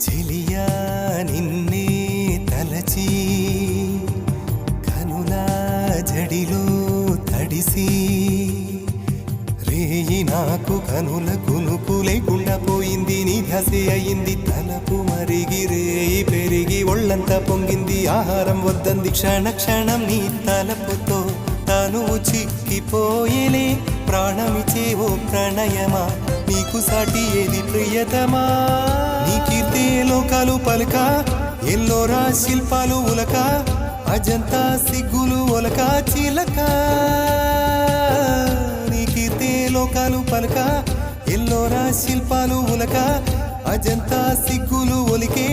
చెలియా నిన్నే తలచి కనులా జడిలో తడిసి రేయి నాకు కనుల కునుకు లేకుండా పోయింది నీ ధ్యాసే అయింది తలపు మరిగి రేయి పెరిగి ఒళ్ళంతా పొంగింది ఆహారం వద్దంది క్షణ క్షణం నీ తలపుతో తను చిక్కిపోయేలే ప్రాణమిచే ఓ ప్రణయమా నీకు సాటి ఏది ప్రియతమా నీ కీర్తే లోకాలు పలక ఎల్లోరా శిల్పాలు ఉలక అజంతా సిగ్గులు ఒలక చిలక నీ కీర్తే లోకాలు పలక ఎల్లోరా శిల్పాలు ఉలక అజంతా సిగ్గులు ఒలికే